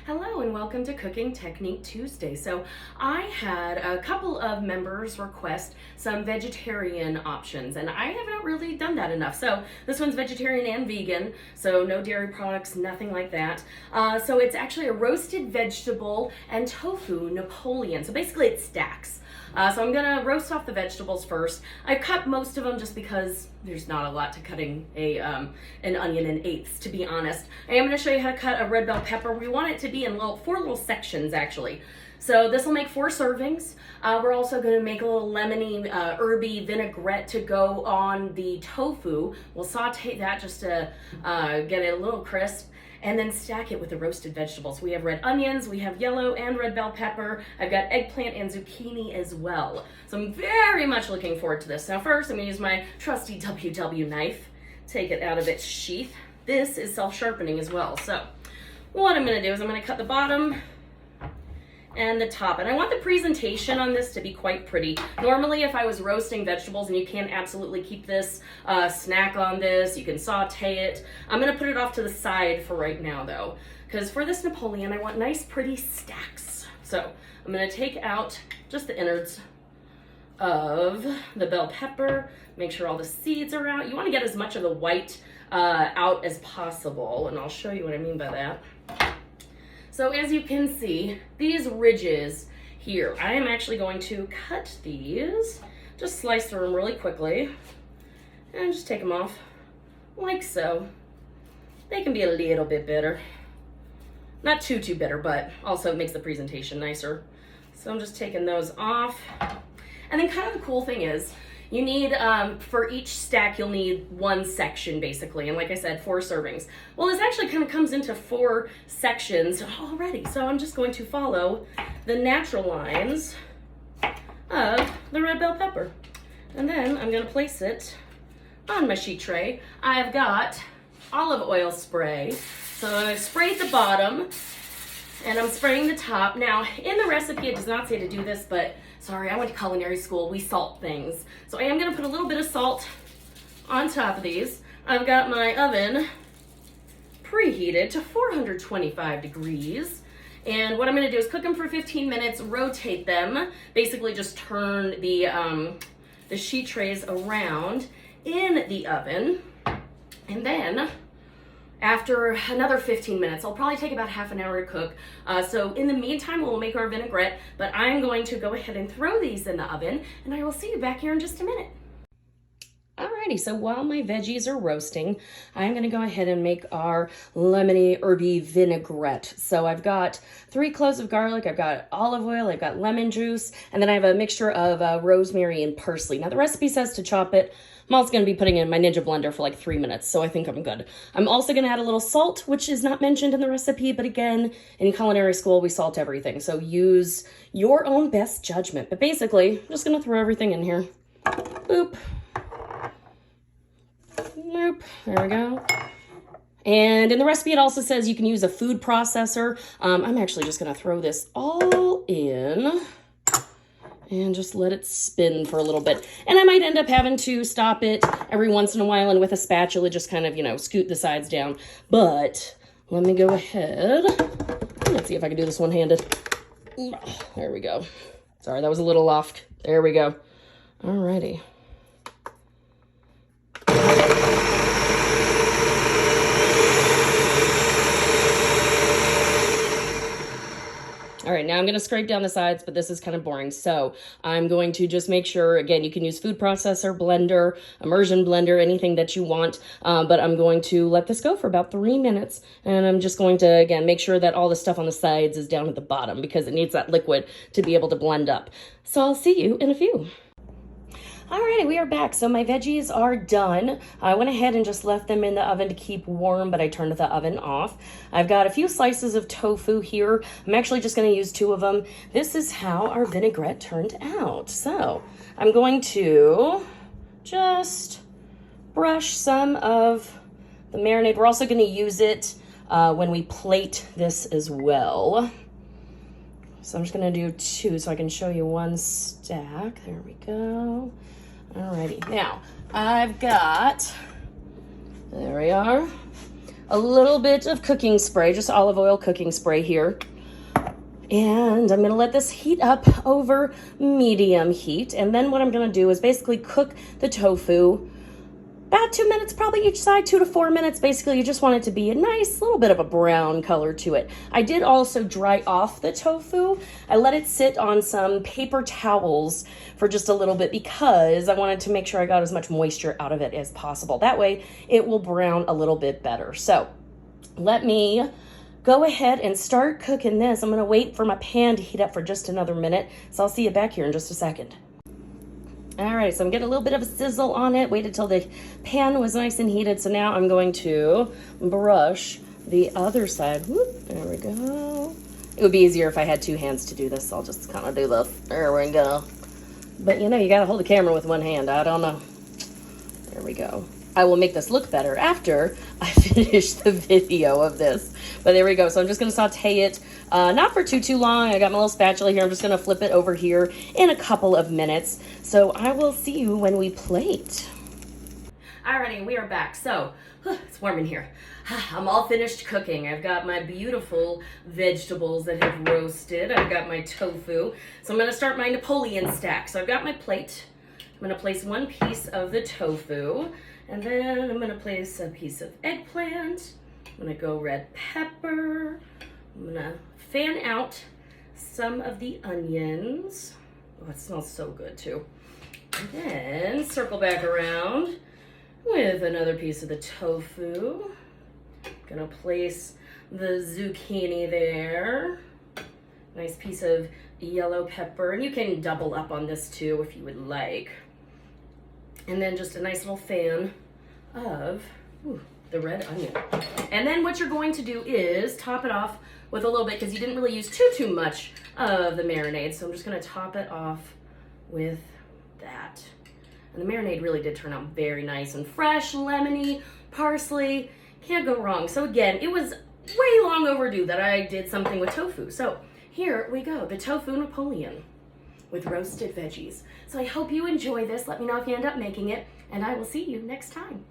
Hello and welcome to Cooking Technique Tuesday. So I had a couple of members request some vegetarian options and I haven't really done that enough. So this one's vegetarian and vegan, so no dairy products, nothing like that. So it's actually a roasted vegetable and tofu Napoleon. So basically it stacks. So I'm gonna roast off the vegetables first. I cut most of them just because there's not a lot to cutting an onion in eighths, to be honest. I am gonna show you how to cut a red bell pepper. We want it to be in four little sections actually. So this will make 4 servings. We're also gonna make a little lemony, herby vinaigrette to go on the tofu. We'll saute that just to get it a little crisp, and then stack it with the roasted vegetables. We have red onions, we have yellow and red bell pepper. I've got eggplant and zucchini as well. So I'm very much looking forward to this. Now first, I'm gonna use my trusty WW knife, take it out of its sheath. This is self-sharpening as well. So what I'm gonna do is I'm gonna cut the bottom and the top. And I want the presentation on this to be quite pretty. Normally, if I was roasting vegetables, and you can absolutely keep this snack on this, you can saute it. I'm gonna put it off to the side for right now though, because for this Napoleon, I want nice pretty stacks. So I'm gonna take out just the innards of the bell pepper, make sure all the seeds are out. You wanna get as much of the white out as possible, and I'll show you what I mean by that. So as you can see, these ridges here, I am actually going to cut these, just slice through them really quickly, and just take them off like so. They can be a little bit bitter. Not too bitter, but also makes the presentation nicer. So I'm just taking those off. And then kind of the cool thing is, you need, for each stack, you'll need 1 section basically. And like I said, 4 servings. Well, this actually kind of comes into 4 sections already. So I'm just going to follow the natural lines of the red bell pepper. And then I'm gonna place it on my sheet tray. I've got olive oil spray. So I sprayed the bottom and I'm spraying the top. Now, in the recipe, it does not say to do this, but sorry, I went to culinary school. We salt things. So I am gonna put a little bit of salt on top of these. I've got my oven preheated to 425 degrees. And what I'm gonna do is cook them for 15 minutes, rotate them, basically just turn the sheet trays around in the oven. And then after another 15 minutes, I'll probably take about half an hour to cook. So in the meantime, we'll make our vinaigrette, but I'm going to go ahead and throw these in the oven, and I will see you back here in just a minute. Alrighty, so while my veggies are roasting, I'm gonna go ahead and make our lemony herby vinaigrette. So I've got 3 cloves of garlic, I've got olive oil, I've got lemon juice, and then I have a mixture of rosemary and parsley. Now the recipe says to chop it. I'm also going to be putting it in my Ninja blender for like 3 minutes, so I think I'm good. I'm also going to add a little salt, which is not mentioned in the recipe, but again, in culinary school, we salt everything, so use your own best judgment. But basically, I'm just going to throw everything in here. Boop. Boop. There we go. And in the recipe, it also says you can use a food processor. I'm actually just going to throw this all in and just let it spin for a little bit. And I might end up having to stop it every once in a while and with a spatula just kind of, you know, scoot the sides down. But let me go ahead. Let's see if I can do this one-handed. There we go. Sorry, that was a little off. There we go. Alrighty. All right, now I'm gonna scrape down the sides, but this is kind of boring. So I'm going to just make sure, again, you can use food processor, blender, immersion blender, anything that you want. But I'm going to let this go for about 3 minutes. And I'm just going to, again, make sure that all the stuff on the sides is down at the bottom because it needs that liquid to be able to blend up. So I'll see you in a few. Alrighty, we are back. So my veggies are done. I went ahead and just left them in the oven to keep warm, but I turned the oven off. I've got a few slices of tofu here. I'm actually just going to use 2 of them. This is how our vinaigrette turned out. So I'm going to just brush some of the marinade. We're also going to use it when we plate this as well. So I'm just going to do 2 so I can show you 1 stack. There we go. Alrighty, now I've got, there we are, a little bit of cooking spray, just olive oil cooking spray here. And I'm gonna let this heat up over medium heat. And then what I'm gonna do is basically cook the tofu about 2 minutes, probably each side, 2 to 4 minutes. Basically, you just want it to be a nice little bit of a brown color to it. I did also dry off the tofu. I let it sit on some paper towels for just a little bit because I wanted to make sure I got as much moisture out of it as possible. That way, it will brown a little bit better. So let me go ahead and start cooking this. I'm gonna wait for my pan to heat up for just another minute. So I'll see you back here in just a second. All right, so I'm getting a little bit of a sizzle on it. Waited till the pan was nice and heated. So now I'm going to brush the other side. Whoop, there we go. It would be easier if I had 2 hands to do this. I'll just kind of do this. There we go. But you know, you gotta hold the camera with one hand. I don't know. There we go. I will make this look better after I finish the video of this. But there we go. So I'm just going to saute it, not for too long. I got my little spatula here. I'm just going to flip it over here in a couple of minutes. So I will see you when we plate. Alrighty, we are back. So it's warm in here. I'm all finished cooking. I've got my beautiful vegetables that have roasted. I've got my tofu. So I'm going to start my Napoleon stack. So I've got my plate. I'm going to place 1 piece of the tofu. And then I'm going to place a piece of eggplant. I'm going to go red pepper. I'm going to fan out some of the onions. Oh, it smells so good too. And then circle back around with another piece of the tofu. I'm going to place the zucchini there. Nice piece of yellow pepper. And you can double up on this too if you would like. And then just a nice little fan of the red onion. And then what you're going to do is top it off with a little bit, because you didn't really use too much of the marinade. So I'm just going to top it off with that. And the marinade really did turn out very nice and fresh, lemony, parsley. Can't go wrong. So again, it was way long overdue that I did something with tofu. So here we go, the Tofu Napoleon with roasted veggies. So I hope you enjoy this. Let me know if you end up making it, and I will see you next time.